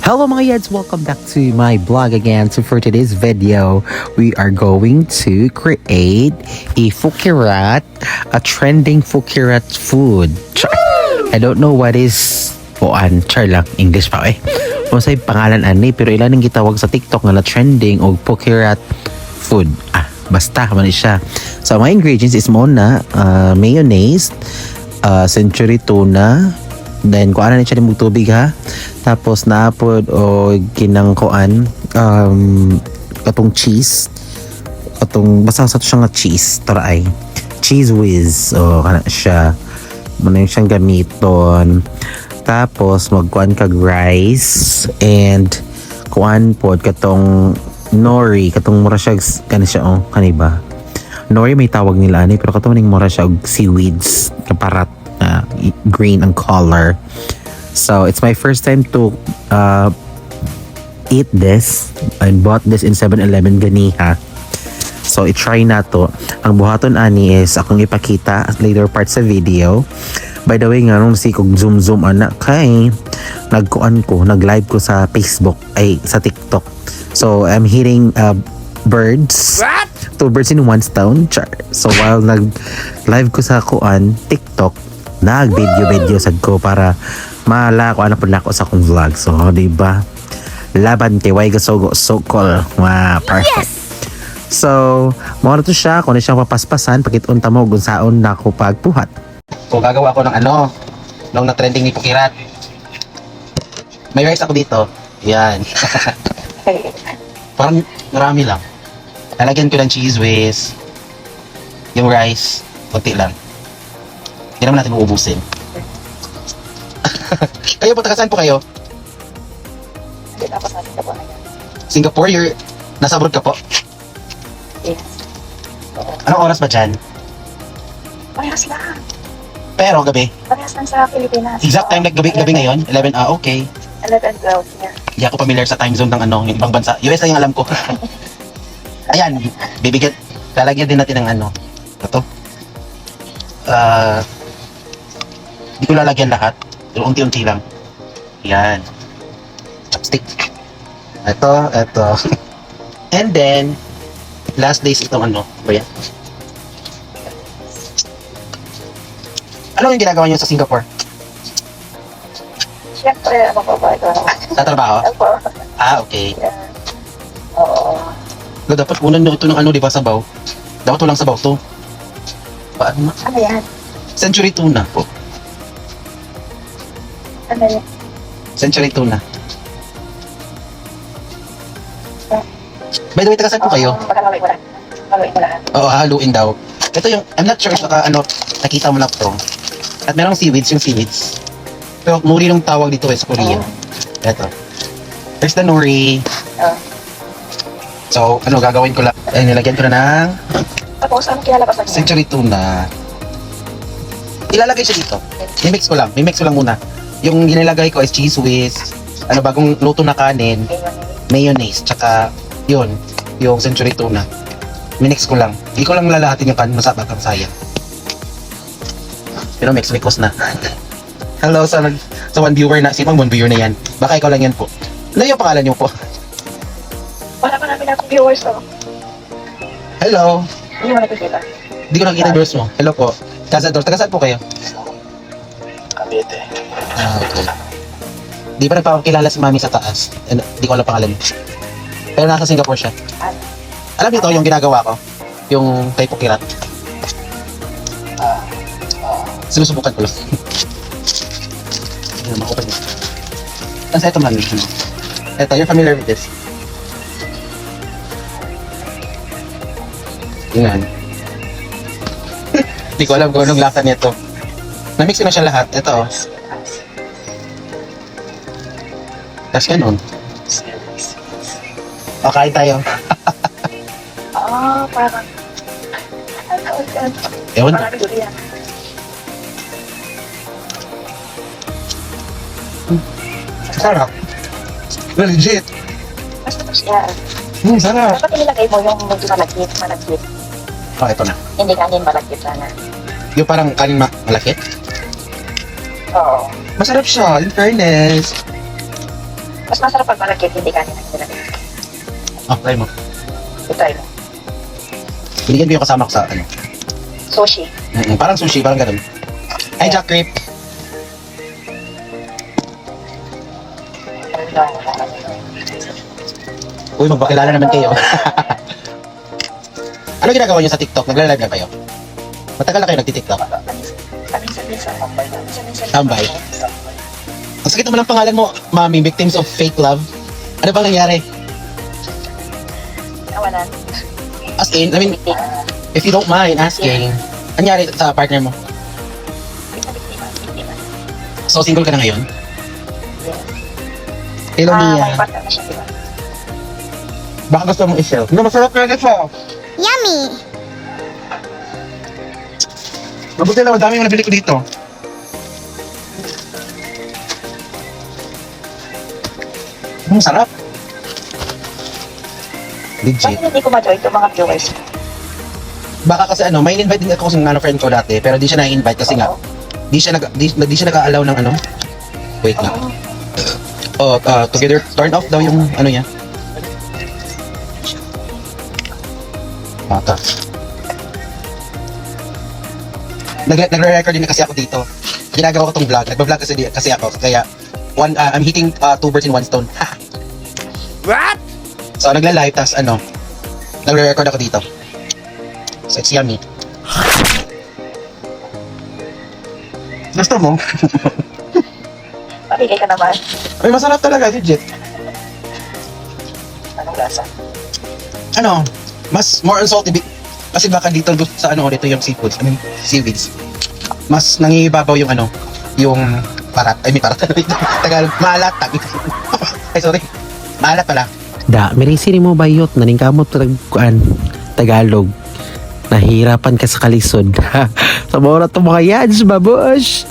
Hello mga yads, welcome back to my blog again. So for today's video, we are going to create a fukirat, a trending fukirat food. I don't know what is char lang, English pa Kung sa'yo pangalan ani, pero ilan ang gitawag sa TikTok na trending o fukirat food. Basta, man siya. So mga ingredients is muna, mayonnaise, century tuna, then kuha na siya ng tubig ha. Tapos naapod o ginangkuan katong cheese. Basta sa siya nga cheese. Tara ay. Cheese whiz. O kana siya. Muna yung siyang gamiton. Tapos magkuan kag rice. And kuan pod katong nori. Katong mura siya kana siya kaniba. Nori may tawag nila ani. Pero katong ning mura siya seaweeds. Kaparat. Green ang color. So it's my first time to eat this. I bought this in 7-Eleven ganiha. So i-try na to. Ang buhaton ani is akong ipakita later part sa video. By the way nga nung kog zoom anak kay nag-live ko sa Facebook ay sa TikTok. So I'm hitting birds. What? 2 birds in 1 stone. So while nag-live ko sa TikTok, nag-video sad ko para mala ko ano pud nako sa akong vlog. So di ba? Laban kay way gasogo sokol. Perfect. Yes! So, mo na to siya kung siyang papaspasan pakitunta mo kung saon nako pagpuhat. So gagawa ko ng nung na-trending ni Fukirat. May rice ako dito. Yan. Parang marami lang. Lalagyan ko ng cheese whiz. Yung rice, konti lang. Hindi naman natin uubusin. Kayo po, taga saan po kayo? Singapore, nasa abroad ka po? Yes. Anong oras ba dyan? Parehas lang. Pero gabi? Parehas lang sa Pilipinas. Exact time like gabi ngayon? 11? Okay. 11, 12, yeah. Hindi ako familiar sa time zone ng yung ibang bansa. US lang yung alam ko. Ayan, bibigyan. Lalagyan din natin ng ito. Hindi ko lalagyan lahat. Pero unti-unti lang. Yan. Chopstick. Ito. And then, last days itong ba yan? Ano yung ginagawa niyo sa Singapore? Siyempre, ko ba ito? Sa trabaho? Opo. Okay. Yeah. Oo. Dapat unan ito ng di ba, sabaw? Dapat walang sabaw to. Paano? Ano yan? Century tuna po. Ano yan? Century tuna. By the way, taga saan po kayo? Pagkakaluin mo lang. Haluin mo lang. Oo, haluin daw. Ito yung, I'm not sure if nakita mo na to. At merong seaweeds, yung seaweeds. Pero nori nung tawag dito sa Korea. Ito. There's the nori. So, gagawin ko lang. Nilagyan ko na ng Tapos, ano kinalabas na century tuna. Ilalagay siya dito. Mimix ko lang muna. Yung ginilagay ko is cheese whiz, bagong luto na kanin, mayonnaise, tsaka yung century tuna. Minix ko lang. Hindi ko lang lalahatin yung kanin, masabag ang sayang. Pero mix because na. Hello sa one viewer na. Sino one viewer na yan? Baka ikaw lang yan po. Ano yung pangalan niyo po? Wala pa namin akong viewers, Hello. Hindi mo nakikita. Hindi ko nakikita yung viewers mo. Hello po. Cazador. Taga saan po kayo? Cavite. Okay. Di pa nagpapakilala si Mami sa taas. Hindi ko alam pangalan. Pero nasa Singapore siya. Alam niyo to, yung ginagawa ko? Yung kay Fukirat. Sinusubukan ko lang. Hindi naman, open mo. Tapos ito man. Ito, you're familiar with this? Yan. Hindi ko alam kung anong lasa nito. Na-mix ko na siya lahat. Ito. Tapos ganun. O, kain tayo. Parang. Ewan. Parang durian. Sarap. Legit. Basta tapos yan. Sarap. Dapat nilagay mo yung medyo malagkit. O, ito na. Hindi kanin malagkit sana. Yung parang kanin malaki. Oo. Masarap siya, in fairness. Mas masarap pag malagkit, hindi kanin ang nilagay. Try mo. I-try mo. Binigyan ko yung kasama ko sa ano. Sushi. Parang sushi, parang ganun. Ay, Jack Creep. Uy, magpakilala naman kayo. Ano ginagawa niyo sa TikTok? Nagla-live na kayo? Matagal na kayo nagti-TikTok? Tambay. Ang sakit naman ang pangalan mo, Mami, victims of fake love. Ano bang nangyari? Nawalan. As in, I mean, if you don't mind asking, nangyari sa partner mo? So, single ka na ngayon? Hello, May Mia. partner na siya, di ba? Baka gusto mong i-shell. No, masarap na ito. Yummy! Mabuti lang, madami yung nabili ko dito. Sarap. Legit. Bakit hindi ko ma-join itong mga viewers? Baka kasi ano, may invite din ako sa friend ko dati, pero di siya na-invite kasi nga, di siya nag-allow ng ano. Wait lang. Together, turn off daw yung ano niya. Mata. Nagre-record din kasi ako dito. Ginagawa ko tong vlog. Nagba-vlog kasi ako. Kaya, I'm hitting 2 birds in 1 stone. What? So, nagla-live, tas ano, nagre-record ako dito. So, it's yummy. Gusto mo? Pabigay ka naman. Ay, masarap talaga, legit. Anong lasa? Ano, mas more on salty kasi baka dito sa ano dito yung seafoods, I mean seaweeds. Mas nangibabaw yung ano, yung parat. Tagalog, maalat. Ay, sorry. Maalat pala. Da, merisi ni mo bayot, naningkamot kuan Tagalog. Nahirapan ka sa kalisod. Sa mga to mga yads, babush.